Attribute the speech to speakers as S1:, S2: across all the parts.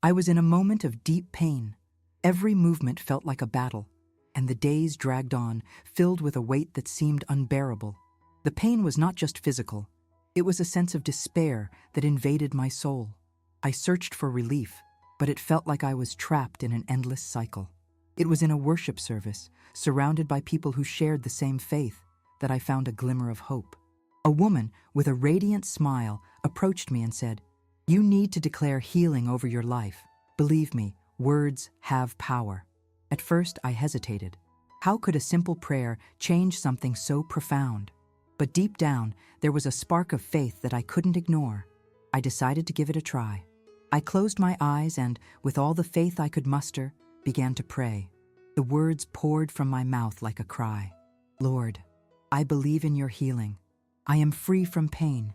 S1: I was in a moment of deep pain. Every movement felt like a battle, and the days dragged on, filled with a weight that seemed unbearable. The pain was not just physical. It was a sense of despair that invaded my soul. I searched for relief, but it felt like I was trapped in an endless cycle. It was in a worship service, surrounded by people who shared the same faith, that I found a glimmer of hope. A woman with a radiant smile approached me and said, "You need to declare healing over your life. Believe me, words have power." At first, I hesitated. How could a simple prayer change something so profound? But deep down, there was a spark of faith that I couldn't ignore. I decided to give it a try. I closed my eyes and, with all the faith I could muster, began to pray. The words poured from my mouth like a cry. "Lord, I believe in your healing. I am free from pain.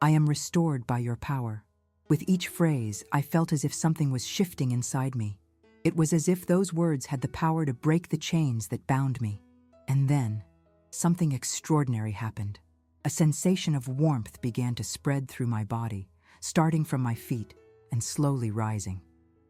S1: I am restored by your power." With each phrase, I felt as if something was shifting inside me. It was as if those words had the power to break the chains that bound me. And then, something extraordinary happened. A sensation of warmth began to spread through my body, starting from my feet and slowly rising.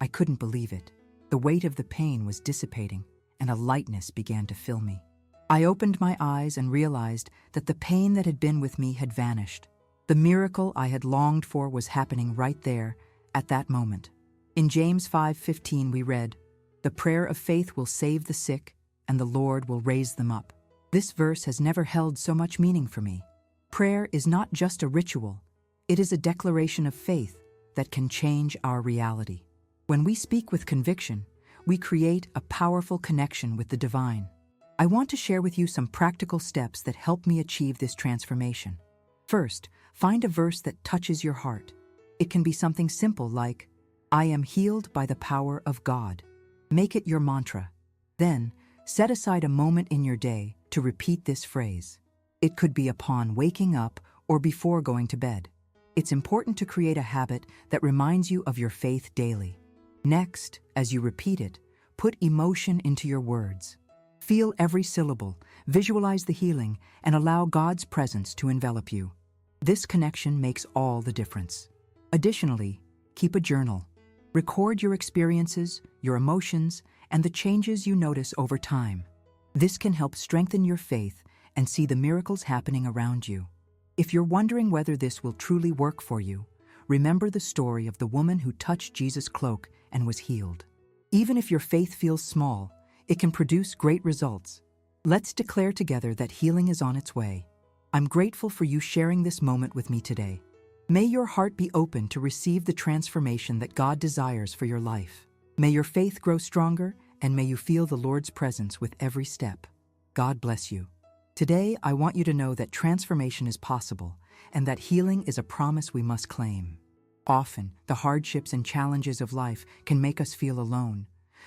S1: I couldn't believe it. The weight of the pain was dissipating, and a lightness began to fill me. I opened my eyes and realized that the pain that had been with me had vanished. The miracle I had longed for was happening right there, at that moment. In James 5:15 we read, "The prayer of faith will save the sick, and the Lord will raise them up." This verse has never held so much meaning for me. Prayer is not just a ritual. It is a declaration of faith that can change our reality. When we speak with conviction, we create a powerful connection with the divine. I want to share with you some practical steps that help me achieve this transformation. First, find a verse that touches your heart. It can be something simple like, "I am healed by the power of God." Make it your mantra. Then, set aside a moment in your day to repeat this phrase. It could be upon waking up or before going to bed. It's important to create a habit that reminds you of your faith daily. Next, as you repeat it, put emotion into your words. Feel every syllable, visualize the healing, and allow God's presence to envelop you. This connection makes all the difference. Additionally, keep a journal. Record your experiences, your emotions, and the changes you notice over time. This can help strengthen your faith and see the miracles happening around you. If you're wondering whether this will truly work for you, remember the story of the woman who touched Jesus' cloak and was healed. Even if your faith feels small, it can produce great results. Let's declare together that healing is on its way. I'm grateful for you sharing this moment with me today. May your heart be open to receive the transformation that God desires for your life. May your faith grow stronger, and may you feel the Lord's presence with every step. God bless you. Today, I want you to know that transformation is possible, and that healing is a promise we must claim. Often, the hardships and challenges of life can make us feel alone.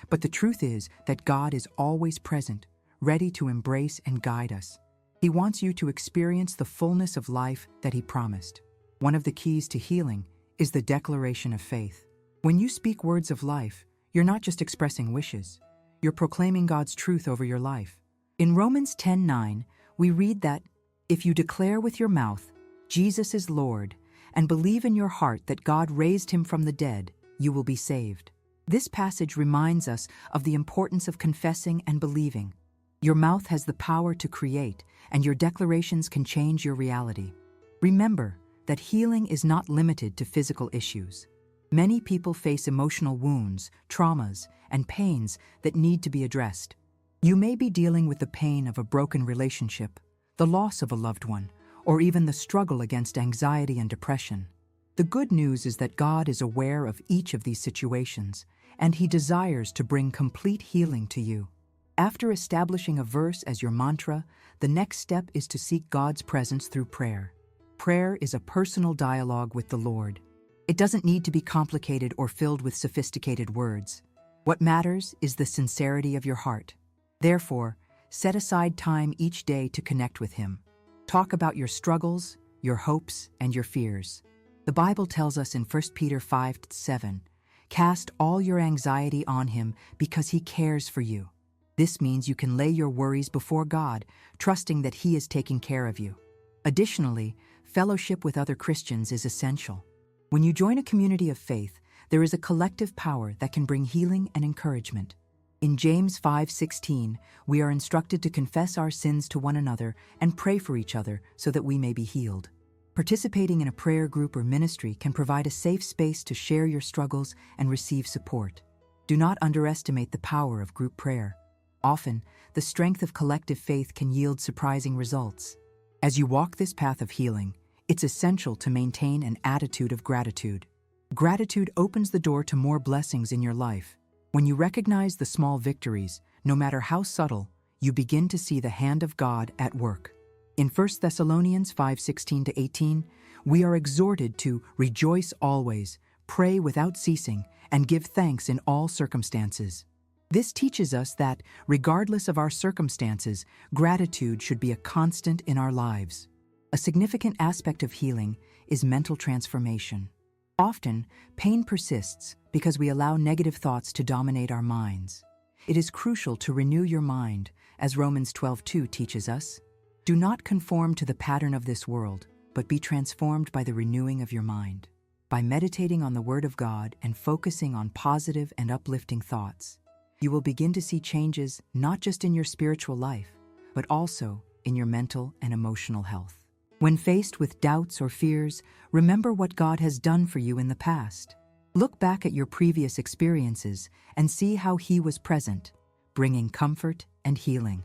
S1: But the truth is that God is always present, ready to embrace and guide us. He wants you to experience the fullness of life that He promised. One of the keys to healing is the declaration of faith. When you speak words of life, you're not just expressing wishes. You're proclaiming God's truth over your life. In Romans 10:9, we read that, "If you declare with your mouth, 'Jesus is Lord,' and believe in your heart that God raised Him from the dead, you will be saved." This passage reminds us of the importance of confessing and believing. Your mouth has the power to create, and your declarations can change your reality. Remember that healing is not limited to physical issues. Many people face emotional wounds, traumas, and pains that need to be addressed. You may be dealing with the pain of a broken relationship, the loss of a loved one, or even the struggle against anxiety and depression. The good news is that God is aware of each of these situations, and He desires to bring complete healing to you. After establishing a verse as your mantra, the next step is to seek God's presence through prayer. Prayer is a personal dialogue with the Lord. It doesn't need to be complicated or filled with sophisticated words. What matters is the sincerity of your heart. Therefore, set aside time each day to connect with Him. Talk about your struggles, your hopes, and your fears. The Bible tells us in 1 Peter 5:7, "Cast all your anxiety on Him because He cares for you." This means you can lay your worries before God, trusting that He is taking care of you. Additionally, fellowship with other Christians is essential. When you join a community of faith, there is a collective power that can bring healing and encouragement. In James 5:16, we are instructed to confess our sins to one another and pray for each other so that we may be healed. Participating in a prayer group or ministry can provide a safe space to share your struggles and receive support. Do not underestimate the power of group prayer. Often, the strength of collective faith can yield surprising results. As you walk this path of healing, it's essential to maintain an attitude of gratitude. Gratitude opens the door to more blessings in your life. When you recognize the small victories, no matter how subtle, you begin to see the hand of God at work. In 1 Thessalonians 5:16-18, we are exhorted to rejoice always, pray without ceasing, and give thanks in all circumstances. This teaches us that, regardless of our circumstances, gratitude should be a constant in our lives. A significant aspect of healing is mental transformation. Often, pain persists because we allow negative thoughts to dominate our minds. It is crucial to renew your mind, as Romans 12:2 teaches us. Do not conform to the pattern of this world, but be transformed by the renewing of your mind. By meditating on the Word of God and focusing on positive and uplifting thoughts, you will begin to see changes not just in your spiritual life, but also in your mental and emotional health. When faced with doubts or fears, remember what God has done for you in the past. Look back at your previous experiences and see how He was present, bringing comfort and healing.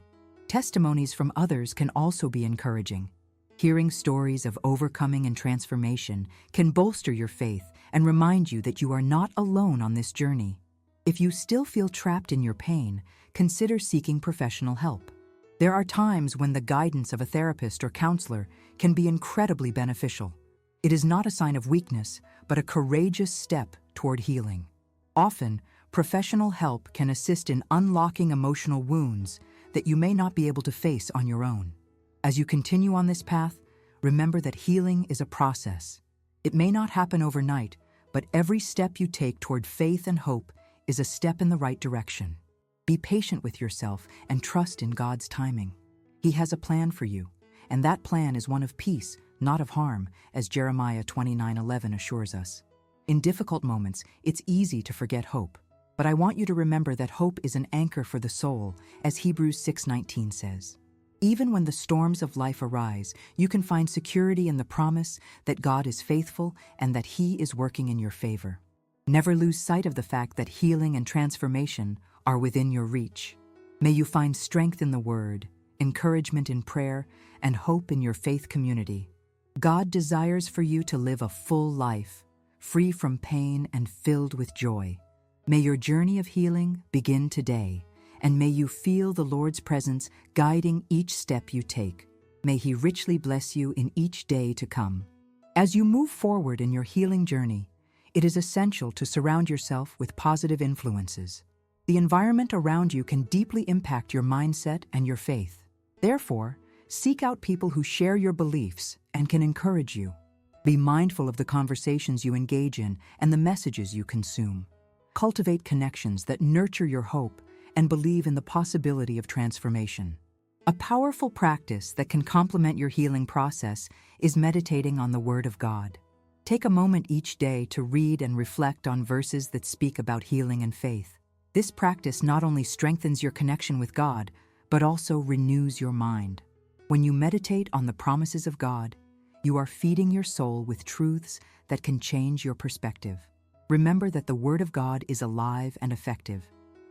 S1: Testimonies from others can also be encouraging. Hearing stories of overcoming and transformation can bolster your faith and remind you that you are not alone on this journey. If you still feel trapped in your pain, consider seeking professional help. There are times when the guidance of a therapist or counselor can be incredibly beneficial. It is not a sign of weakness, but a courageous step toward healing. Often, professional help can assist in unlocking emotional wounds that you may not be able to face on your own. As you continue on this path, remember that healing is a process. It may not happen overnight, but every step you take toward faith and hope is a step in the right direction. Be patient with yourself and trust in God's timing. He has a plan for you, and that plan is one of peace, not of harm, as Jeremiah 29:11 assures us. In difficult moments, it's easy to forget hope, but I want you to remember that hope is an anchor for the soul, as Hebrews 6:19 says. Even when the storms of life arise, you can find security in the promise that God is faithful and that He is working in your favor. Never lose sight of the fact that healing and transformation are within your reach. May you find strength in the Word, encouragement in prayer, and hope in your faith community. God desires for you to live a full life, free from pain and filled with joy. May your journey of healing begin today, and may you feel the Lord's presence guiding each step you take. May He richly bless you in each day to come. As you move forward in your healing journey, it is essential to surround yourself with positive influences. The environment around you can deeply impact your mindset and your faith. Therefore, seek out people who share your beliefs and can encourage you. Be mindful of the conversations you engage in and the messages you consume. Cultivate connections that nurture your hope and believe in the possibility of transformation. A powerful practice that can complement your healing process is meditating on the Word of God. Take a moment each day to read and reflect on verses that speak about healing and faith. This practice not only strengthens your connection with God, but also renews your mind. When you meditate on the promises of God, you are feeding your soul with truths that can change your perspective. Remember that the Word of God is alive and effective,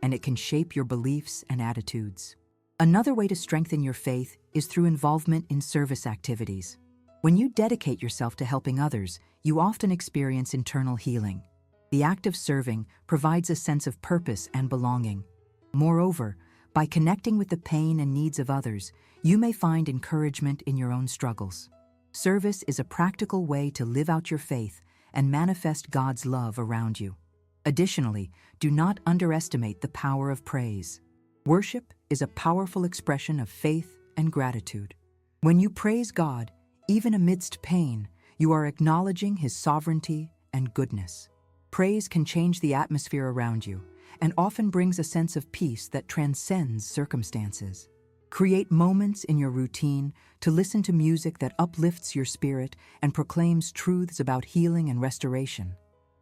S1: and it can shape your beliefs and attitudes. Another way to strengthen your faith is through involvement in service activities. When you dedicate yourself to helping others, you often experience internal healing. The act of serving provides a sense of purpose and belonging. Moreover, by connecting with the pain and needs of others, you may find encouragement in your own struggles. Service is a practical way to live out your faith and manifest God's love around you. Additionally, do not underestimate the power of praise. Worship is a powerful expression of faith and gratitude. When you praise God, even amidst pain, you are acknowledging His sovereignty and goodness. Praise can change the atmosphere around you and often brings a sense of peace that transcends circumstances. Create moments in your routine to listen to music that uplifts your spirit and proclaims truths about healing and restoration.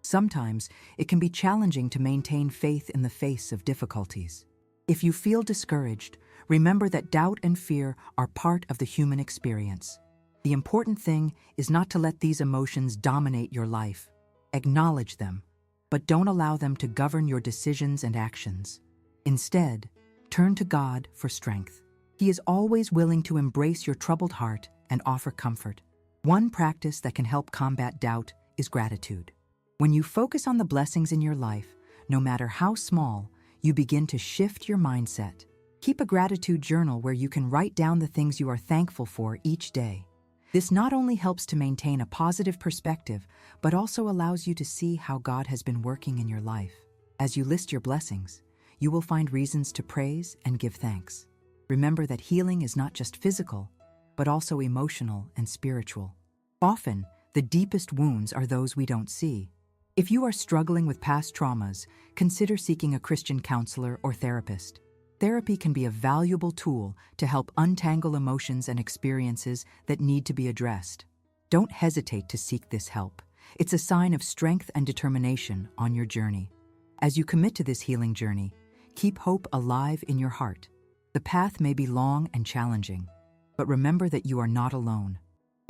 S1: Sometimes it can be challenging to maintain faith in the face of difficulties. If you feel discouraged, remember that doubt and fear are part of the human experience. The important thing is not to let these emotions dominate your life. Acknowledge them, but don't allow them to govern your decisions and actions. Instead, turn to God for strength. He is always willing to embrace your troubled heart and offer comfort. One practice that can help combat doubt is gratitude. When you focus on the blessings in your life, no matter how small, you begin to shift your mindset. Keep a gratitude journal where you can write down the things you are thankful for each day. This not only helps to maintain a positive perspective, but also allows you to see how God has been working in your life. As you list your blessings, you will find reasons to praise and give thanks. Remember that healing is not just physical, but also emotional and spiritual. Often, the deepest wounds are those we don't see. If you are struggling with past traumas, consider seeking a Christian counselor or therapist. Therapy can be a valuable tool to help untangle emotions and experiences that need to be addressed. Don't hesitate to seek this help. It's a sign of strength and determination on your journey. As you commit to this healing journey, keep hope alive in your heart. The path may be long and challenging, but remember that you are not alone.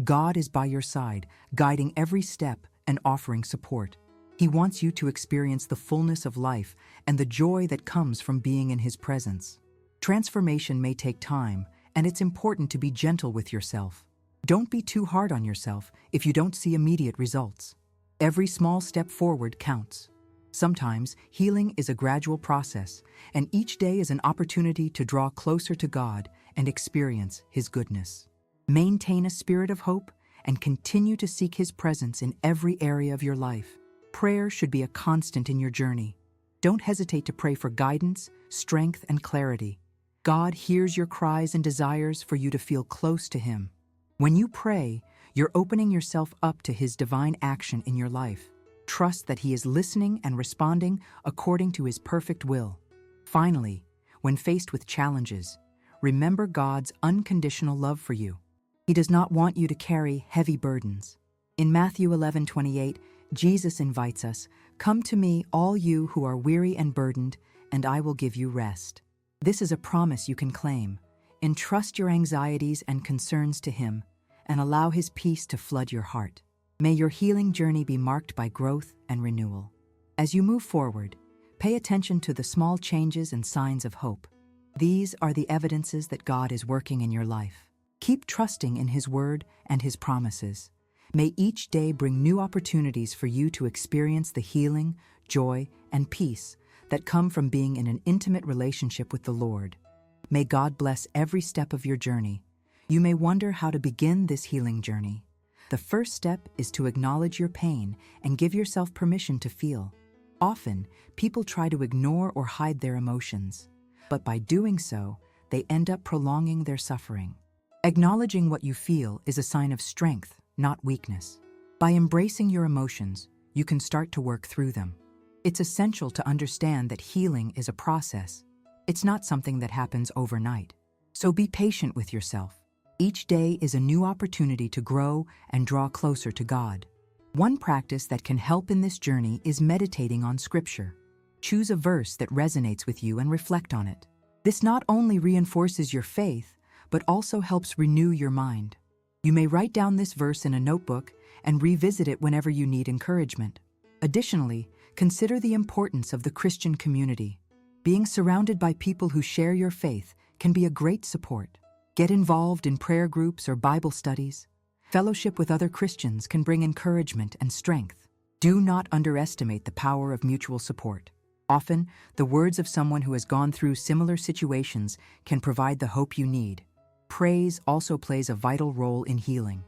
S1: God is by your side, guiding every step and offering support. He wants you to experience the fullness of life and the joy that comes from being in His presence. Transformation may take time, and it's important to be gentle with yourself. Don't be too hard on yourself if you don't see immediate results. Every small step forward counts. Sometimes healing is a gradual process, and each day is an opportunity to draw closer to God and experience His goodness. Maintain a spirit of hope and continue to seek His presence in every area of your life. Prayer should be a constant in your journey. Don't hesitate to pray for guidance, strength, and clarity. God hears your cries and desires for you to feel close to Him. When you pray, you're opening yourself up to His divine action in your life. Trust that He is listening and responding according to His perfect will. Finally, when faced with challenges, remember God's unconditional love for you. He does not want you to carry heavy burdens. In Matthew 11:28, Jesus invites us, "Come to me, all you who are weary and burdened, and I will give you rest." This is a promise you can claim. Entrust your anxieties and concerns to Him, and allow His peace to flood your heart. May your healing journey be marked by growth and renewal. As you move forward, pay attention to the small changes and signs of hope. These are the evidences that God is working in your life. Keep trusting in His word and His promises. May each day bring new opportunities for you to experience the healing, joy, and peace that come from being in an intimate relationship with the Lord. May God bless every step of your journey. You may wonder how to begin this healing journey. The first step is to acknowledge your pain and give yourself permission to feel. Often, people try to ignore or hide their emotions, but by doing so, they end up prolonging their suffering. Acknowledging what you feel is a sign of strength, not weakness. By embracing your emotions, you can start to work through them. It's essential to understand that healing is a process. It's not something that happens overnight. So be patient with yourself. Each day is a new opportunity to grow and draw closer to God. One practice that can help in this journey is meditating on Scripture. Choose a verse that resonates with you and reflect on it. This not only reinforces your faith, but also helps renew your mind. You may write down this verse in a notebook and revisit it whenever you need encouragement. Additionally, consider the importance of the Christian community. Being surrounded by people who share your faith can be a great support. Get involved in prayer groups or Bible studies. Fellowship with other Christians can bring encouragement and strength. Do not underestimate the power of mutual support. Often, the words of someone who has gone through similar situations can provide the hope you need. Praise also plays a vital role in healing.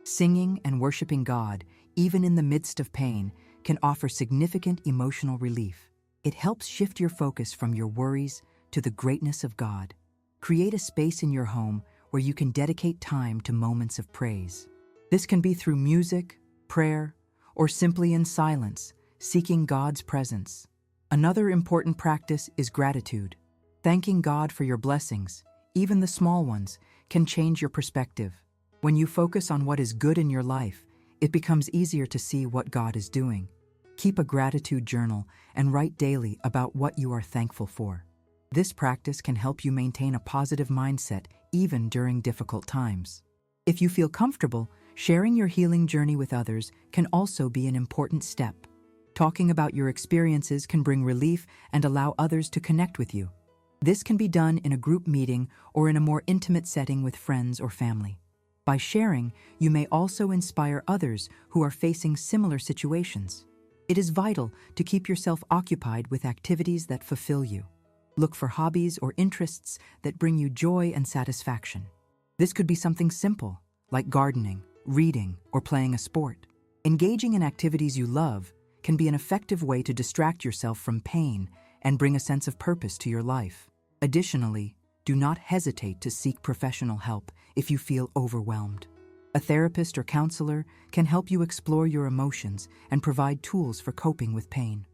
S1: Singing and worshiping God, even in the midst of pain, can offer significant emotional relief. It helps shift your focus from your worries to the greatness of God. Create a space in your home where you can dedicate time to moments of praise. This can be through music, prayer, or simply in silence, seeking God's presence. Another important practice is gratitude. Thanking God for your blessings, even the small ones, can change your perspective. When you focus on what is good in your life, it becomes easier to see what God is doing. Keep a gratitude journal and write daily about what you are thankful for. This practice can help you maintain a positive mindset even during difficult times. If you feel comfortable, sharing your healing journey with others can also be an important step. Talking about your experiences can bring relief and allow others to connect with you. This can be done in a group meeting or in a more intimate setting with friends or family. By sharing, you may also inspire others who are facing similar situations. It is vital to keep yourself occupied with activities that fulfill you. Look for hobbies or interests that bring you joy and satisfaction. This could be something simple, like gardening, reading, or playing a sport. Engaging in activities you love can be an effective way to distract yourself from pain and bring a sense of purpose to your life. Additionally, do not hesitate to seek professional help if you feel overwhelmed. A therapist or counselor can help you explore your emotions and provide tools for coping with pain.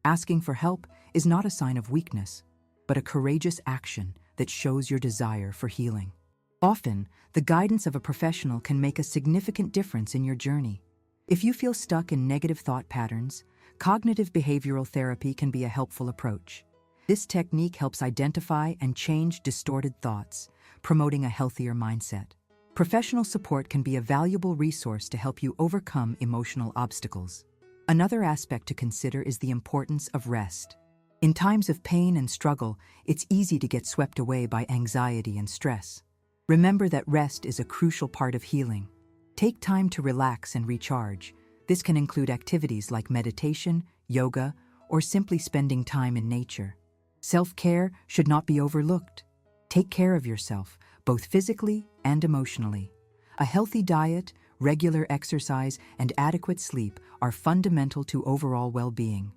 S1: Asking for help is not a sign of weakness, but a courageous action that shows your desire for healing. Often, the guidance of a professional can make a significant difference in your journey. If you feel stuck in negative thought patterns, cognitive behavioral therapy can be a helpful approach. This technique helps identify and change distorted thoughts, promoting a healthier mindset. Professional support can be a valuable resource to help you overcome emotional obstacles. Another aspect to consider is the importance of rest. In times of pain and struggle, it's easy to get swept away by anxiety and stress. Remember that rest is a crucial part of healing. Take time to relax and recharge. This can include activities like meditation, yoga, or simply spending time in nature. Self-care should not be overlooked. Take care of yourself, both physically and emotionally. A healthy diet, regular exercise, and adequate sleep are fundamental to overall well-being.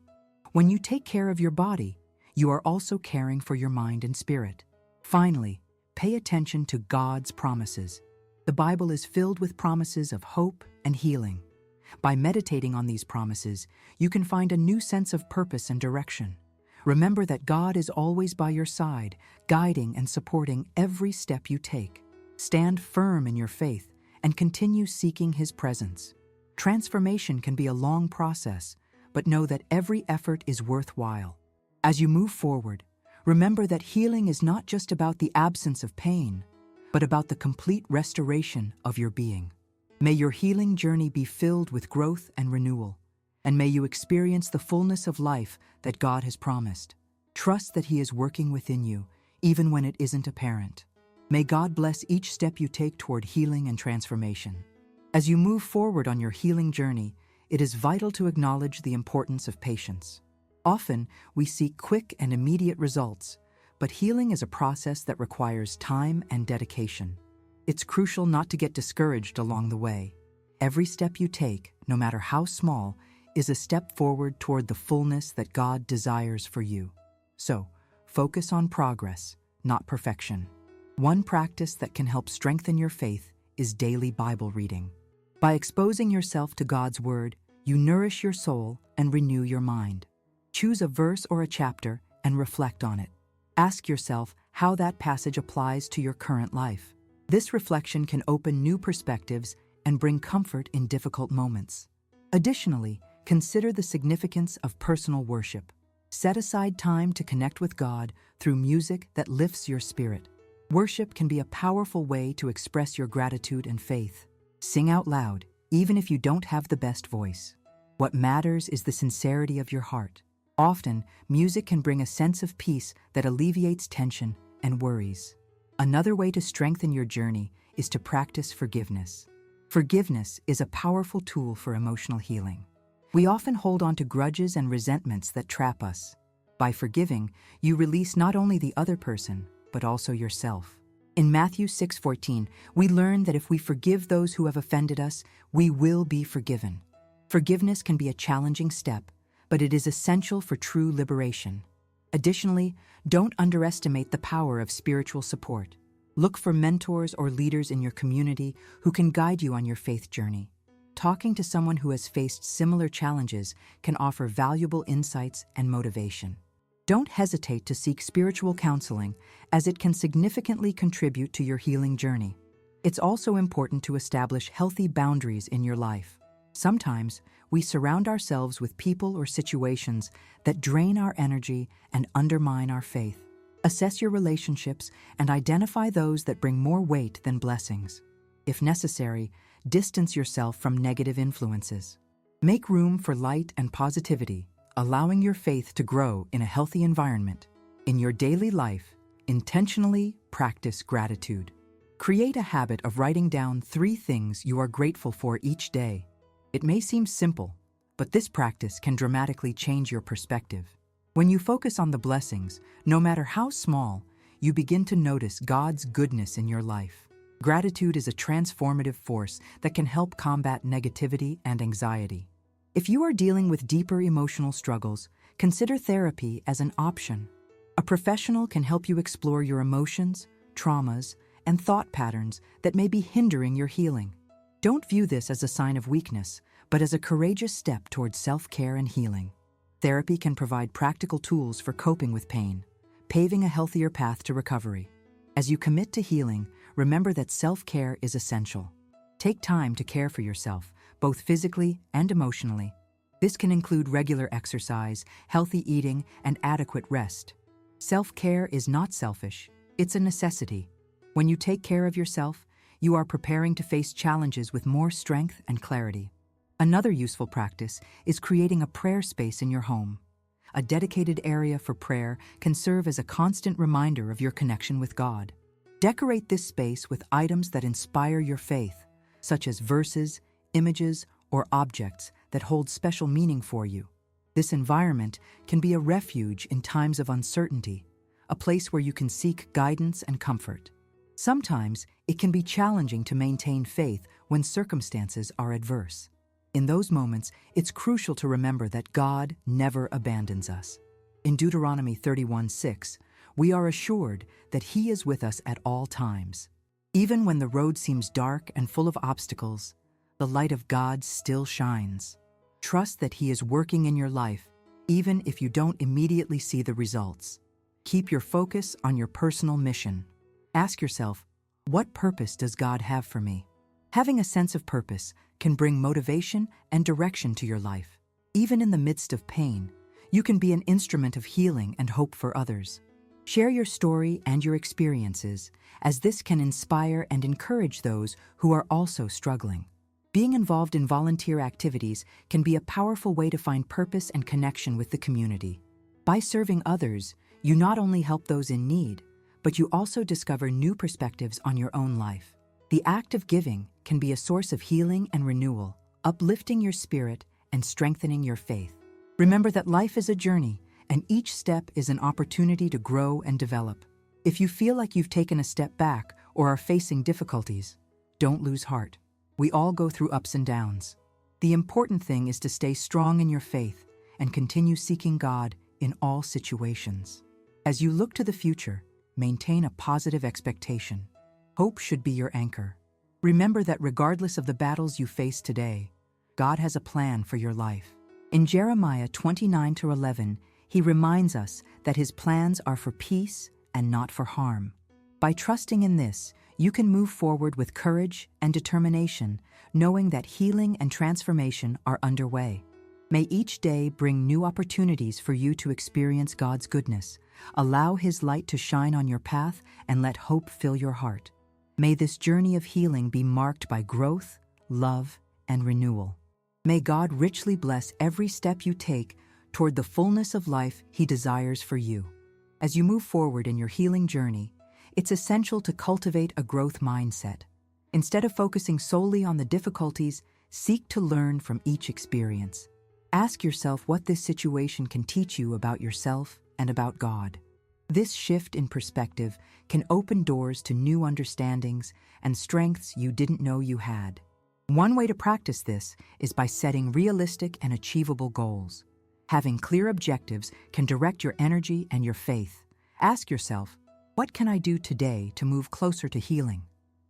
S1: When you take care of your body, you are also caring for your mind and spirit. Finally, pay attention to God's promises. The Bible is filled with promises of hope and healing. By meditating on these promises, you can find a new sense of purpose and direction. Remember that God is always by your side, guiding and supporting every step you take. Stand firm in your faith and continue seeking His presence. Transformation can be a long process, but know that every effort is worthwhile. As you move forward, remember that healing is not just about the absence of pain, but about the complete restoration of your being. May your healing journey be filled with growth and renewal, and may you experience the fullness of life that God has promised. Trust that He is working within you, even when it isn't apparent. May God bless each step you take toward healing and transformation. As you move forward on your healing journey, it is vital to acknowledge the importance of patience. Often, we seek quick and immediate results, but healing is a process that requires time and dedication. It's crucial not to get discouraged along the way. Every step you take, no matter how small, is a step forward toward the fullness that God desires for you. So, focus on progress, not perfection. One practice that can help strengthen your faith is daily Bible reading. By exposing yourself to God's Word, you nourish your soul and renew your mind. Choose a verse or a chapter and reflect on it. Ask yourself how that passage applies to your current life. This reflection can open new perspectives and bring comfort in difficult moments. Additionally, consider the significance of personal worship. Set aside time to connect with God through music that lifts your spirit. Worship can be a powerful way to express your gratitude and faith. Sing out loud, even if you don't have the best voice. What matters is the sincerity of your heart. Often, music can bring a sense of peace that alleviates tension and worries. Another way to strengthen your journey is to practice forgiveness. Forgiveness is a powerful tool for emotional healing. We often hold on to grudges and resentments that trap us. By forgiving, you release not only the other person, but also yourself. In Matthew 6:14, we learn that if we forgive those who have offended us, we will be forgiven. Forgiveness can be a challenging step, but it is essential for true liberation. Additionally, don't underestimate the power of spiritual support. Look for mentors or leaders in your community who can guide you on your faith journey. Talking to someone who has faced similar challenges can offer valuable insights and motivation. Don't hesitate to seek spiritual counseling, as it can significantly contribute to your healing journey. It's also important to establish healthy boundaries in your life. Sometimes, we surround ourselves with people or situations that drain our energy and undermine our faith. Assess your relationships and identify those that bring more weight than blessings. If necessary, distance yourself from negative influences. Make room for light and positivity, allowing your faith to grow in a healthy environment. In your daily life, intentionally practice gratitude. Create a habit of writing down 3 things you are grateful for each day. It may seem simple, but this practice can dramatically change your perspective. When you focus on the blessings, no matter how small, you begin to notice God's goodness in your life. Gratitude is a transformative force that can help combat negativity and anxiety. If you are dealing with deeper emotional struggles, consider therapy as an option. A professional can help you explore your emotions, traumas, and thought patterns that may be hindering your healing. Don't view this as a sign of weakness, but as a courageous step towards self-care and healing. Therapy can provide practical tools for coping with pain, paving a healthier path to recovery. As you commit to healing, remember that self-care is essential. Take time to care for yourself, both physically and emotionally. This can include regular exercise, healthy eating, and adequate rest. Self-care is not selfish, it's a necessity. When you take care of yourself, you are preparing to face challenges with more strength and clarity. Another useful practice is creating a prayer space in your home. A dedicated area for prayer can serve as a constant reminder of your connection with God. Decorate this space with items that inspire your faith, such as verses, images, or objects that hold special meaning for you. This environment can be a refuge in times of uncertainty, a place where you can seek guidance and comfort. Sometimes it can be challenging to maintain faith when circumstances are adverse. In those moments, it's crucial to remember that God never abandons us. In Deuteronomy 31:6, we are assured that He is with us at all times. Even when the road seems dark and full of obstacles, the light of God still shines. Trust that He is working in your life, even if you don't immediately see the results. Keep your focus on your personal mission. Ask yourself, what purpose does God have for me? Having a sense of purpose can bring motivation and direction to your life. Even in the midst of pain, you can be an instrument of healing and hope for others. Share your story and your experiences, as this can inspire and encourage those who are also struggling. Being involved in volunteer activities can be a powerful way to find purpose and connection with the community. By serving others, you not only help those in need, but you also discover new perspectives on your own life. The act of giving can be a source of healing and renewal, uplifting your spirit and strengthening your faith. Remember that life is a journey, and each step is an opportunity to grow and develop. If you feel like you've taken a step back or are facing difficulties, don't lose heart. We all go through ups and downs. The important thing is to stay strong in your faith and continue seeking God in all situations. As you look to the future, maintain a positive expectation. Hope should be your anchor. Remember that regardless of the battles you face today, God has a plan for your life. In Jeremiah 29:11, He reminds us that His plans are for peace and not for harm. By trusting in this, you can move forward with courage and determination, knowing that healing and transformation are underway. May each day bring new opportunities for you to experience God's goodness. Allow His light to shine on your path and let hope fill your heart. May this journey of healing be marked by growth, love, and renewal. May God richly bless every step you take toward the fullness of life He desires for you. As you move forward in your healing journey, it's essential to cultivate a growth mindset. Instead of focusing solely on the difficulties, seek to learn from each experience. Ask yourself what this situation can teach you about yourself and about God. This shift in perspective can open doors to new understandings and strengths you didn't know you had. One way to practice this is by setting realistic and achievable goals. Having clear objectives can direct your energy and your faith. Ask yourself, what can I do today to move closer to healing?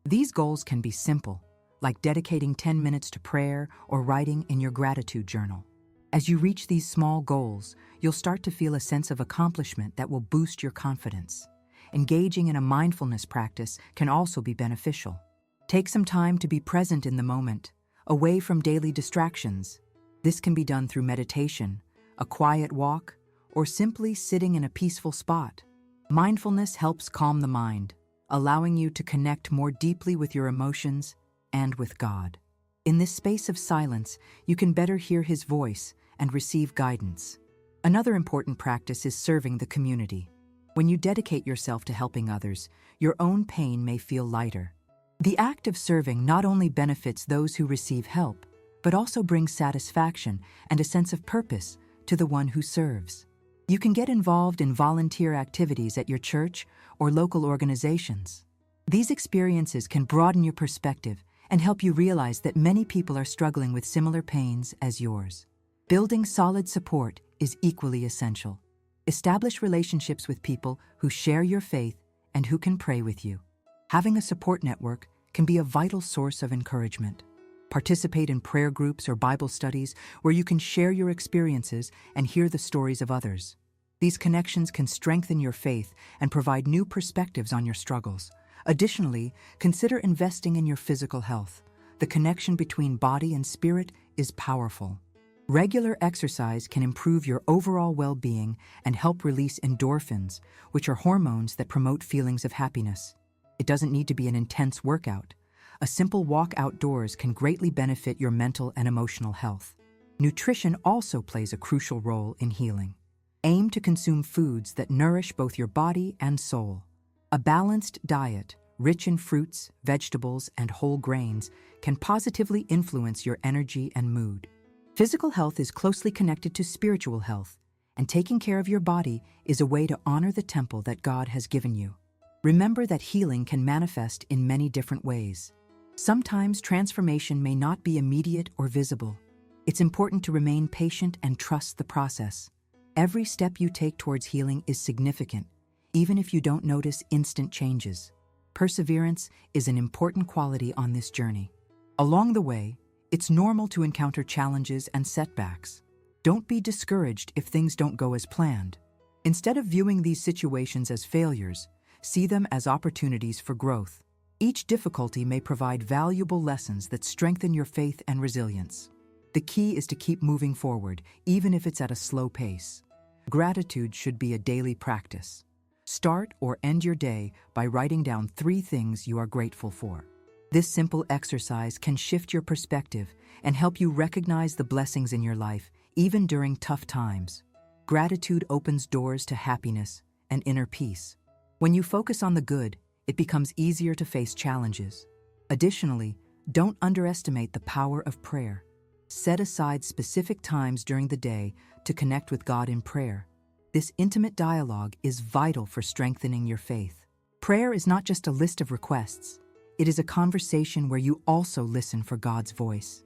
S1: These goals can be simple, like dedicating 10 minutes to prayer or writing in your gratitude journal. As you reach these small goals, you'll start to feel a sense of accomplishment that will boost your confidence. Engaging in a mindfulness practice can also be beneficial. Take some time to be present in the moment, away from daily distractions. This can be done through meditation, a quiet walk, or simply sitting in a peaceful spot. Mindfulness helps calm the mind, allowing you to connect more deeply with your emotions and with God. In this space of silence, you can better hear His voice and receive guidance. Another important practice is serving the community. When you dedicate yourself to helping others, your own pain may feel lighter. The act of serving not only benefits those who receive help, but also brings satisfaction and a sense of purpose to the one who serves. You can get involved in volunteer activities at your church or local organizations. These experiences can broaden your perspective and help you realize that many people are struggling with similar pains as yours. Building solid support is equally essential. Establish relationships with people who share your faith and who can pray with you. Having a support network can be a vital source of encouragement. Participate in prayer groups or Bible studies where you can share your experiences and hear the stories of others. These connections can strengthen your faith and provide new perspectives on your struggles. Additionally, consider investing in your physical health. The connection between body and spirit is powerful. Regular exercise can improve your overall well-being and help release endorphins, which are hormones that promote feelings of happiness. It doesn't need to be an intense workout. A simple walk outdoors can greatly benefit your mental and emotional health. Nutrition also plays a crucial role in healing. Aim to consume foods that nourish both your body and soul. A balanced diet, rich in fruits, vegetables, and whole grains, can positively influence your energy and mood. Physical health is closely connected to spiritual health, and taking care of your body is a way to honor the temple that God has given you. Remember that healing can manifest in many different ways. Sometimes transformation may not be immediate or visible. It's important to remain patient and trust the process. Every step you take towards healing is significant, even if you don't notice instant changes. Perseverance is an important quality on this journey. Along the way, it's normal to encounter challenges and setbacks. Don't be discouraged if things don't go as planned. Instead of viewing these situations as failures, see them as opportunities for growth. Each difficulty may provide valuable lessons that strengthen your faith and resilience. The key is to keep moving forward, even if it's at a slow pace. Gratitude should be a daily practice. Start or end your day by writing down 3 things you are grateful for. This simple exercise can shift your perspective and help you recognize the blessings in your life, even during tough times. Gratitude opens doors to happiness and inner peace. When you focus on the good, it becomes easier to face challenges. Additionally, don't underestimate the power of prayer. Set aside specific times during the day to connect with God in prayer. This intimate dialogue is vital for strengthening your faith. Prayer is not just a list of requests. It is a conversation where you also listen for God's voice.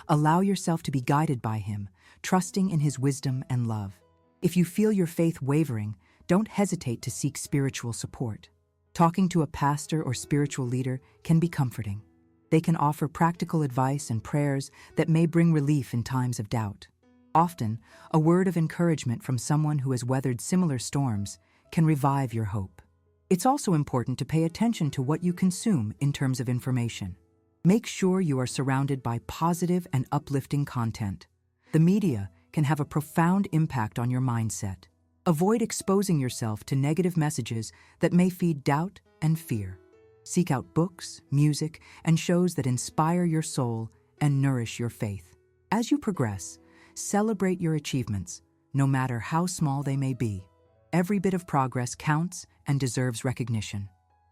S1: Allow yourself to be guided by Him, trusting in His wisdom and love. If you feel your faith wavering, don't hesitate to seek spiritual support. Talking to a pastor or spiritual leader can be comforting. They can offer practical advice and prayers that may bring relief in times of doubt. Often, a word of encouragement from someone who has weathered similar storms can revive your hope. It's also important to pay attention to what you consume in terms of information. Make sure you are surrounded by positive and uplifting content. The media can have a profound impact on your mindset. Avoid exposing yourself to negative messages that may feed doubt and fear. Seek out books, music, and shows that inspire your soul and nourish your faith. As you progress, celebrate your achievements, no matter how small they may be. Every bit of progress counts and deserves recognition.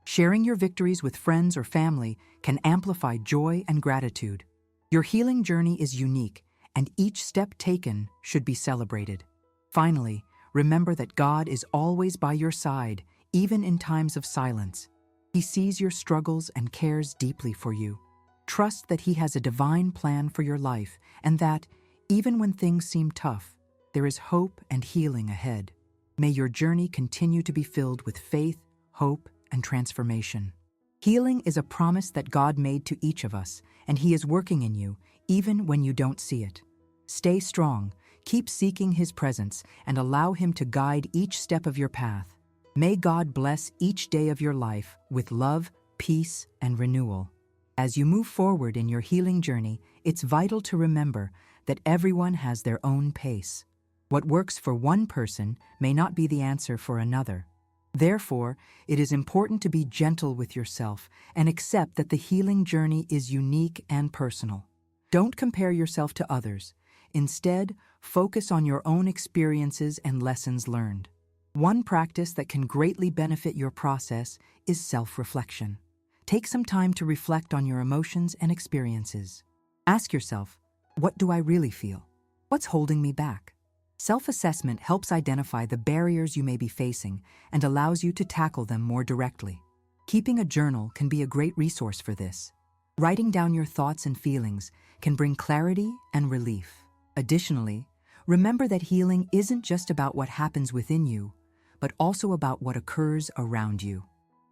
S1: Sharing your victories with friends or family can amplify joy and gratitude. Your healing journey is unique, and each step taken should be celebrated. Finally, remember that God is always by your side, even in times of silence. He sees your struggles and cares deeply for you. Trust that He has a divine plan for your life, and that, even when things seem tough, there is hope and healing ahead. May your journey continue to be filled with faith, hope, and transformation. Healing is a promise that God made to each of us, and He is working in you, even when you don't see it. Stay strong, keep seeking His presence, and allow Him to guide each step of your path. May God bless each day of your life with love, peace, and renewal. As you move forward in your healing journey, it's vital to remember that everyone has their own pace. What works for one person may not be the answer for another. Therefore, it is important to be gentle with yourself and accept that the healing journey is unique and personal. Don't compare yourself to others. Instead, focus on your own experiences and lessons learned. One practice that can greatly benefit your process is self-reflection. Take some time to reflect on your emotions and experiences. Ask yourself, what do I really feel? What's holding me back? Self-assessment helps identify the barriers you may be facing and allows you to tackle them more directly. Keeping a journal can be a great resource for this. Writing down your thoughts and feelings can bring clarity and relief. Additionally, remember that healing isn't just about what happens within you, but also about what occurs around you.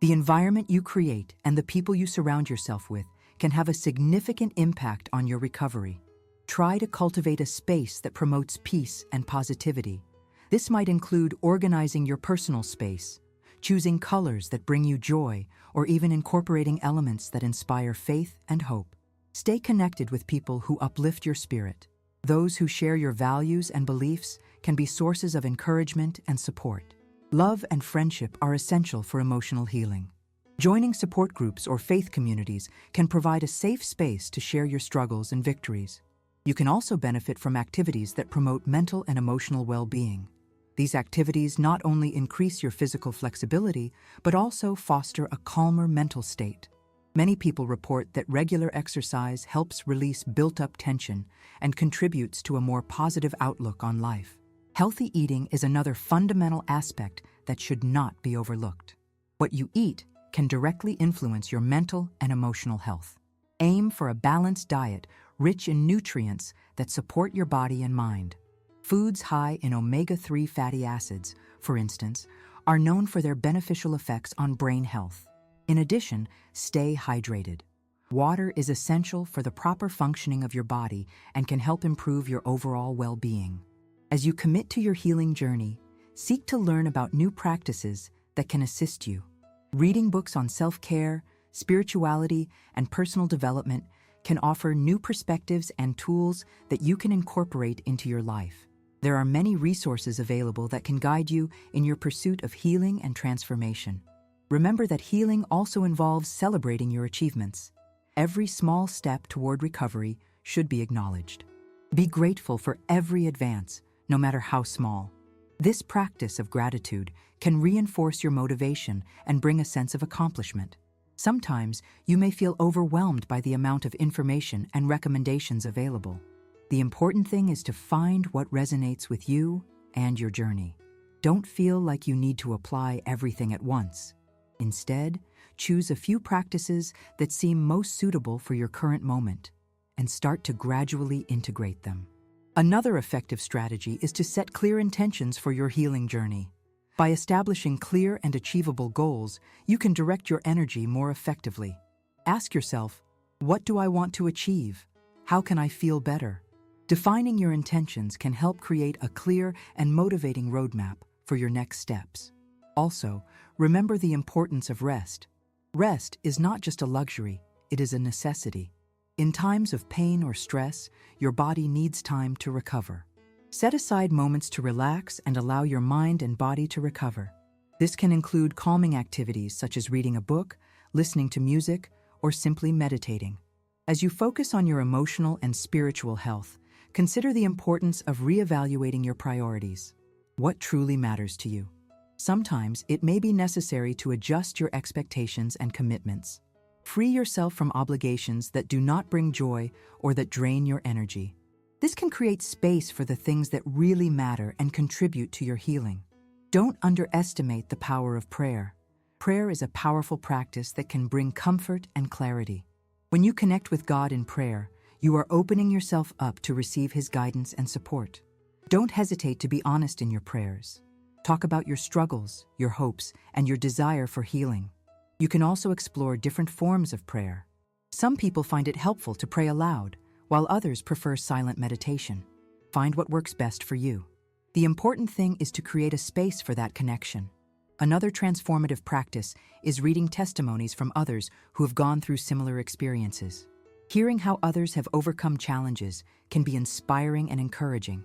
S1: The environment you create and the people you surround yourself with can have a significant impact on your recovery. Try to cultivate a space that promotes peace and positivity. This might include organizing your personal space, choosing colors that bring you joy, or even incorporating elements that inspire faith and hope. Stay connected with people who uplift your spirit. Those who share your values and beliefs can be sources of encouragement and support. Love and friendship are essential for emotional healing. Joining support groups or faith communities can provide a safe space to share your struggles and victories. You can also benefit from activities that promote mental and emotional well-being. These activities not only increase your physical flexibility, but also foster a calmer mental state. Many people report that regular exercise helps release built-up tension and contributes to a more positive outlook on life. Healthy eating is another fundamental aspect that should not be overlooked. What you eat can directly influence your mental and emotional health. Aim for a balanced diet rich in nutrients that support your body and mind. Foods high in omega-3 fatty acids, for instance, are known for their beneficial effects on brain health. In addition, stay hydrated. Water is essential for the proper functioning of your body and can help improve your overall well-being. As you commit to your healing journey, seek to learn about new practices that can assist you. Reading books on self-care, spirituality, and personal development can offer new perspectives and tools that you can incorporate into your life. There are many resources available that can guide you in your pursuit of healing and transformation. Remember that healing also involves celebrating your achievements. Every small step toward recovery should be acknowledged. Be grateful for every advance, no matter how small. This practice of gratitude can reinforce your motivation and bring a sense of accomplishment. Sometimes you may feel overwhelmed by the amount of information and recommendations available. The important thing is to find what resonates with you and your journey. Don't feel like you need to apply everything at once. Instead, choose a few practices that seem most suitable for your current moment and start to gradually integrate them. Another effective strategy is to set clear intentions for your healing journey. By establishing clear and achievable goals, you can direct your energy more effectively. Ask yourself, what do I want to achieve? How can I feel better? Defining your intentions can help create a clear and motivating roadmap for your next steps. Also, remember the importance of rest. Rest is not just a luxury, it is a necessity. In times of pain or stress, your body needs time to recover. Set aside moments to relax and allow your mind and body to recover. This can include calming activities such as reading a book, listening to music, or simply meditating. As you focus on your emotional and spiritual health, consider the importance of reevaluating your priorities. What truly matters to you? Sometimes it may be necessary to adjust your expectations and commitments. Free yourself from obligations that do not bring joy or that drain your energy. This can create space for the things that really matter and contribute to your healing. Don't underestimate the power of prayer. Prayer is a powerful practice that can bring comfort and clarity. When you connect with God in prayer, you are opening yourself up to receive His guidance and support. Don't hesitate to be honest in your prayers. Talk about your struggles, your hopes, and your desire for healing. You can also explore different forms of prayer. Some people find it helpful to pray aloud, while others prefer silent meditation. Find what works best for you. The important thing is to create a space for that connection. Another transformative practice is reading testimonies from others who have gone through similar experiences. Hearing how others have overcome challenges can be inspiring and encouraging.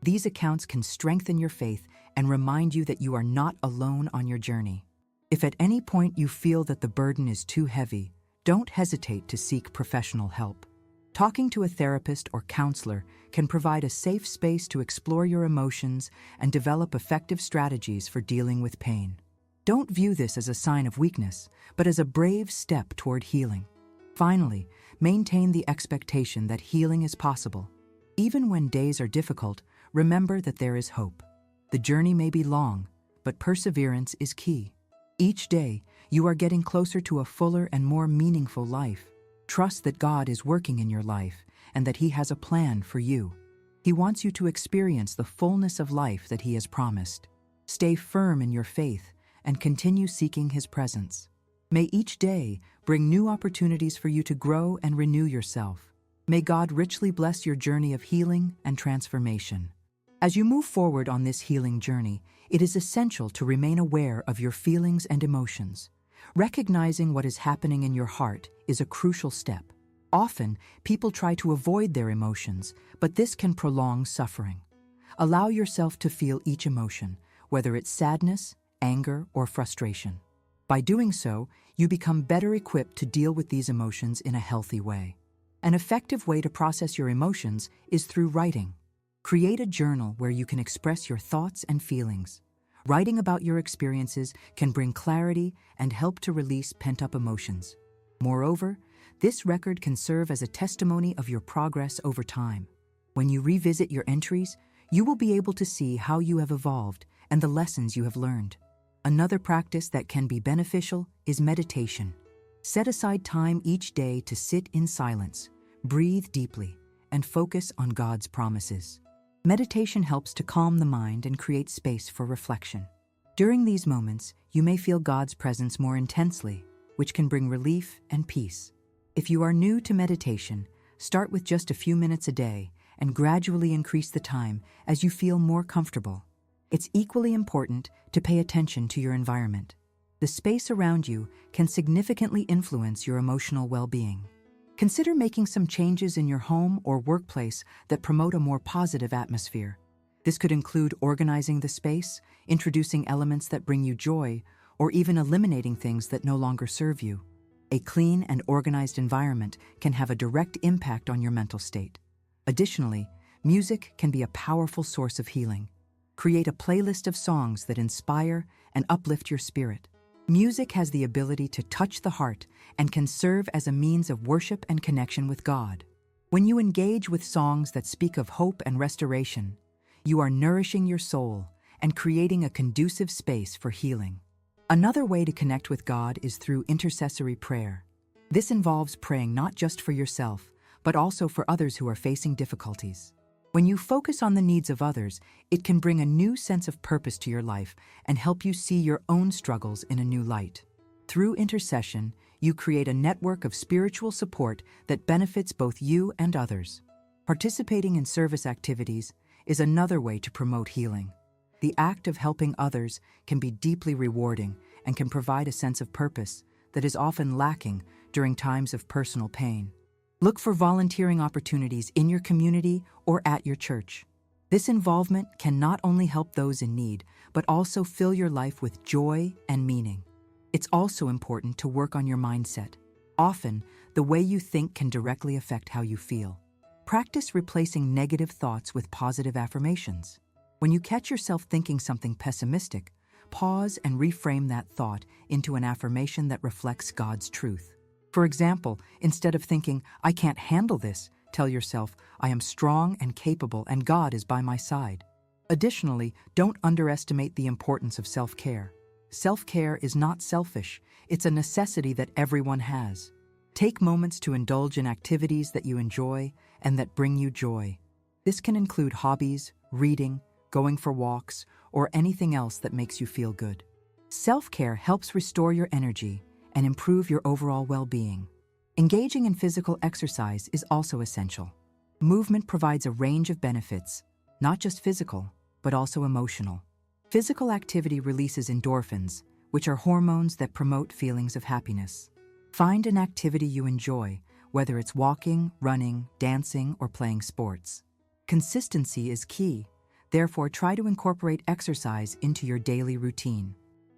S1: These accounts can strengthen your faith and remind you that you are not alone on your journey. If at any point you feel that the burden is too heavy, don't hesitate to seek professional help. Talking to a therapist or counselor can provide a safe space to explore your emotions and develop effective strategies for dealing with pain. Don't view this as a sign of weakness, but as a brave step toward healing. Finally, maintain the expectation that healing is possible. Even when days are difficult, remember that there is hope. The journey may be long, but perseverance is key. Each day, you are getting closer to a fuller and more meaningful life. Trust that God is working in your life and that He has a plan for you. He wants you to experience the fullness of life that He has promised. Stay firm in your faith and continue seeking His presence. May each day bring new opportunities for you to grow and renew yourself. May God richly bless your journey of healing and transformation. As you move forward on this healing journey, it is essential to remain aware of your feelings and emotions. Recognizing what is happening in your heart is a crucial step. Often, people try to avoid their emotions, but this can prolong suffering. Allow yourself to feel each emotion, whether it's sadness, anger, or frustration. By doing so, you become better equipped to deal with these emotions in a healthy way. An effective way to process your emotions is through writing. Create a journal where you can express your thoughts and feelings. Writing about your experiences can bring clarity and help to release pent-up emotions. Moreover, this record can serve as a testimony of your progress over time. When you revisit your entries, you will be able to see how you have evolved and the lessons you have learned. Another practice that can be beneficial is meditation. Set aside time each day to sit in silence, breathe deeply, and focus on God's promises. Meditation helps to calm the mind and create space for reflection. During these moments, you may feel God's presence more intensely, which can bring relief and peace. If you are new to meditation, start with just a few minutes a day and gradually increase the time as you feel more comfortable. It's equally important to pay attention to your environment. The space around you can significantly influence your emotional well-being. Consider making some changes in your home or workplace that promote a more positive atmosphere. This could include organizing the space, introducing elements that bring you joy, or even eliminating things that no longer serve you. A clean and organized environment can have a direct impact on your mental state. Additionally, music can be a powerful source of healing. Create a playlist of songs that inspire and uplift your spirit. Music has the ability to touch the heart and can serve as a means of worship and connection with God. When you engage with songs that speak of hope and restoration, you are nourishing your soul and creating a conducive space for healing. Another way to connect with God is through intercessory prayer. This involves praying not just for yourself, but also for others who are facing difficulties. When you focus on the needs of others, it can bring a new sense of purpose to your life and help you see your own struggles in a new light. Through intercession, you create a network of spiritual support that benefits both you and others. Participating in service activities is another way to promote healing. The act of helping others can be deeply rewarding and can provide a sense of purpose that is often lacking during times of personal pain. Look for volunteering opportunities in your community or at your church. This involvement can not only help those in need, but also fill your life with joy and meaning. It's also important to work on your mindset. Often, the way you think can directly affect how you feel. Practice replacing negative thoughts with positive affirmations. When you catch yourself thinking something pessimistic, pause and reframe that thought into an affirmation that reflects God's truth. For example, instead of thinking, "I can't handle this," tell yourself, "I am strong and capable and God is by my side." Additionally, don't underestimate the importance of self-care. Self-care is not selfish, it's a necessity that everyone has. Take moments to indulge in activities that you enjoy and that bring you joy. This can include hobbies, reading, going for walks, or anything else that makes you feel good. Self-care helps restore your energy and improve your overall well-being. Engaging in physical exercise is also essential. Movement provides a range of benefits, not just physical, but also emotional. Physical activity releases endorphins, which are hormones that promote feelings of happiness. Find an activity you enjoy, whether it's walking, running, dancing, or playing sports. Consistency is key, therefore try to incorporate exercise into your daily routine.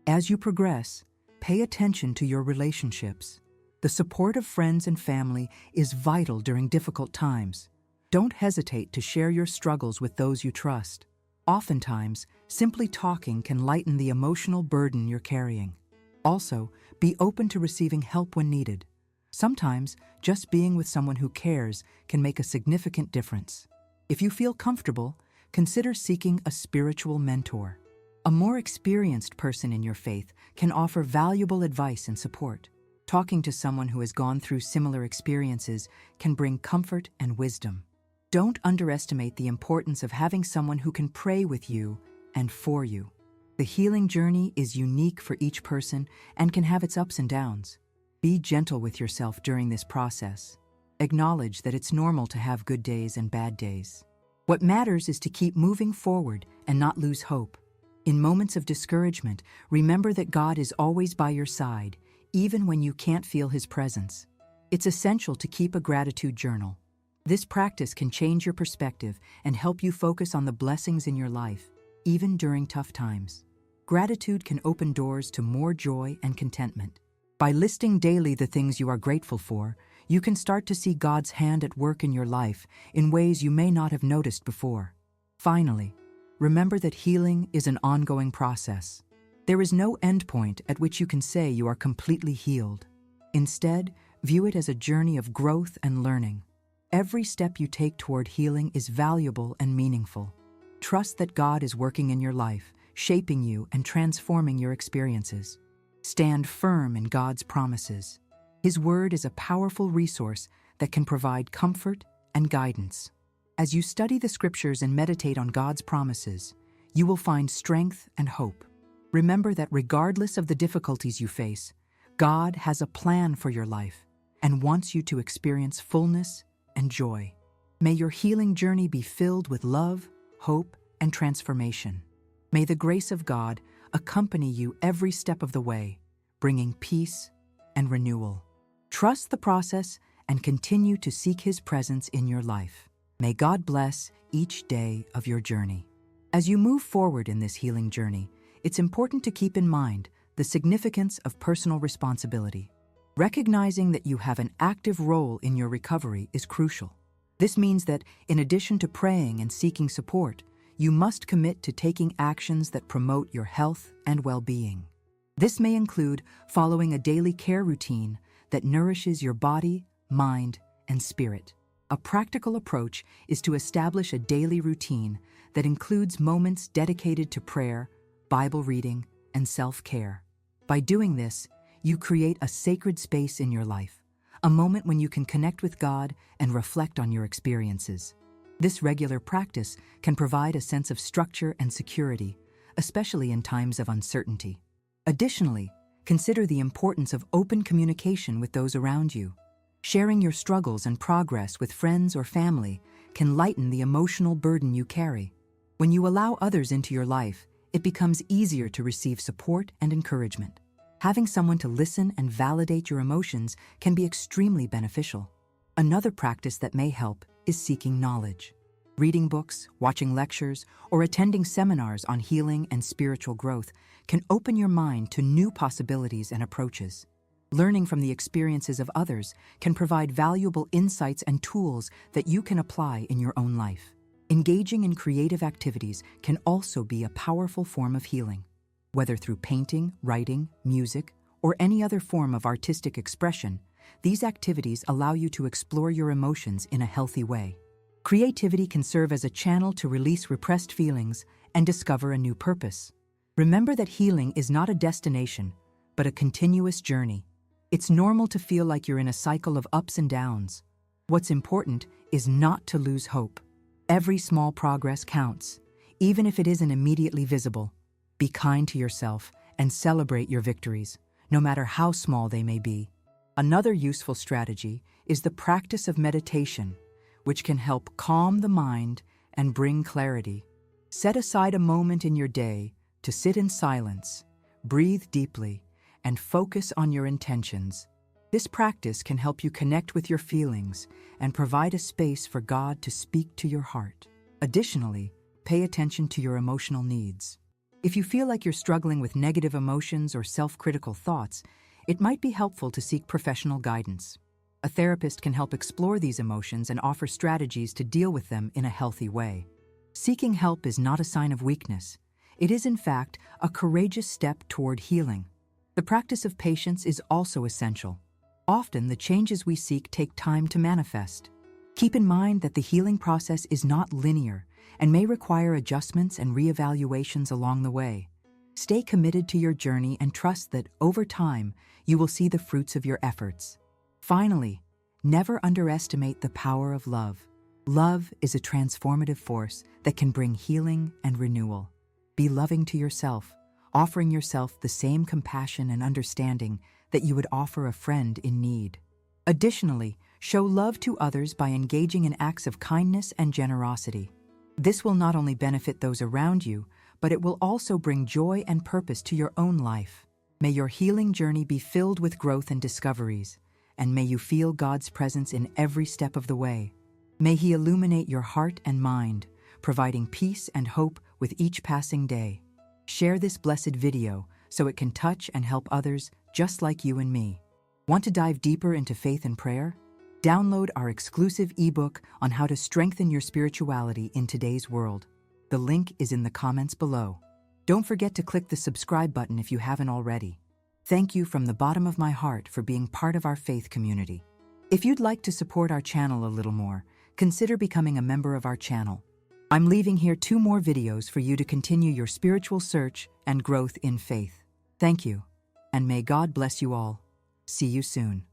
S1: As you progress, pay attention to your relationships. The support of friends and family is vital during difficult times. Don't hesitate to share your struggles with those you trust. Oftentimes, simply talking can lighten the emotional burden you're carrying. Also, be open to receiving help when needed. Sometimes, just being with someone who cares can make a significant difference. If you feel comfortable, consider seeking a spiritual mentor. A more experienced person in your faith can offer valuable advice and support. Talking to someone who has gone through similar experiences can bring comfort and wisdom. Don't underestimate the importance of having someone who can pray with you and for you. The healing journey is unique for each person and can have its ups and downs. Be gentle with yourself during this process. Acknowledge that it's normal to have good days and bad days. What matters is to keep moving forward and not lose hope. In moments of discouragement, remember that God is always by your side, even when you can't feel His presence. It's essential to keep a gratitude journal. This practice can change your perspective and help you focus on the blessings in your life, even during tough times. Gratitude can open doors to more joy and contentment. By listing daily the things you are grateful for, you can start to see God's hand at work in your life in ways you may not have noticed before. Finally, remember that healing is an ongoing process. There is no endpoint at which you can say you are completely healed. Instead, view it as a journey of growth and learning. Every step you take toward healing is valuable and meaningful. Trust that God is working in your life, shaping you and transforming your experiences. Stand firm in God's promises. His word is a powerful resource that can provide comfort and guidance. As you study the scriptures and meditate on God's promises, you will find strength and hope. Remember that regardless of the difficulties you face, God has a plan for your life and wants you to experience fullness and joy. May your healing journey be filled with love, hope, and transformation. May the grace of God accompany you every step of the way, bringing peace and renewal. Trust the process and continue to seek His presence in your life. May God bless each day of your journey. As you move forward in this healing journey, it's important to keep in mind the significance of personal responsibility. Recognizing that you have an active role in your recovery is crucial. This means that, in addition to praying and seeking support, you must commit to taking actions that promote your health and well-being. This may include following a daily care routine that nourishes your body, mind, and spirit. A practical approach is to establish a daily routine that includes moments dedicated to prayer, Bible reading, and self-care. By doing this, you create a sacred space in your life, a moment when you can connect with God and reflect on your experiences. This regular practice can provide a sense of structure and security, especially in times of uncertainty. Additionally, consider the importance of open communication with those around you. Sharing your struggles and progress with friends or family can lighten the emotional burden you carry. When you allow others into your life, it becomes easier to receive support and encouragement. Having someone to listen and validate your emotions can be extremely beneficial. Another practice that may help is seeking knowledge. Reading books, watching lectures, or attending seminars on healing and spiritual growth can open your mind to new possibilities and approaches. Learning from the experiences of others can provide valuable insights and tools that you can apply in your own life. Engaging in creative activities can also be a powerful form of healing. Whether through painting, writing, music, or any other form of artistic expression, these activities allow you to explore your emotions in a healthy way. Creativity can serve as a channel to release repressed feelings and discover a new purpose. Remember that healing is not a destination, but a continuous journey. It's normal to feel like you're in a cycle of ups and downs. What's important is not to lose hope. Every small progress counts, even if it isn't immediately visible. Be kind to yourself and celebrate your victories, no matter how small they may be. Another useful strategy is the practice of meditation, which can help calm the mind and bring clarity. Set aside a moment in your day to sit in silence, breathe deeply, and focus on your intentions. This practice can help you connect with your feelings and provide a space for God to speak to your heart. Additionally, pay attention to your emotional needs. If you feel like you're struggling with negative emotions or self-critical thoughts, it might be helpful to seek professional guidance. A therapist can help explore these emotions and offer strategies to deal with them in a healthy way. Seeking help is not a sign of weakness. It is, in fact, a courageous step toward healing. The practice of patience is also essential. Often, the changes we seek take time to manifest. Keep in mind that the healing process is not linear and may require adjustments and reevaluations along the way. Stay committed to your journey and trust that, over time, you will see the fruits of your efforts. Finally, never underestimate the power of love. Love is a transformative force that can bring healing and renewal. Be loving to yourself, offering yourself the same compassion and understanding that you would offer a friend in need. Additionally, show love to others by engaging in acts of kindness and generosity. This will not only benefit those around you, but it will also bring joy and purpose to your own life. May your healing journey be filled with growth and discoveries, and may you feel God's presence in every step of the way. May He illuminate your heart and mind, providing peace and hope with each passing day. Share this blessed video so it can touch and help others just like you and me. Want to dive deeper into faith and prayer? Download our exclusive ebook on how to strengthen your spirituality in today's world. The link is in the comments below. Don't forget to click the subscribe button if you haven't already. Thank you from the bottom of my heart for being part of our faith community. If you'd like to support our channel a little more, consider becoming a member of our channel. I'm leaving here 2 more videos for you to continue your spiritual search and growth in faith. Thank you, and may God bless you all. See you soon.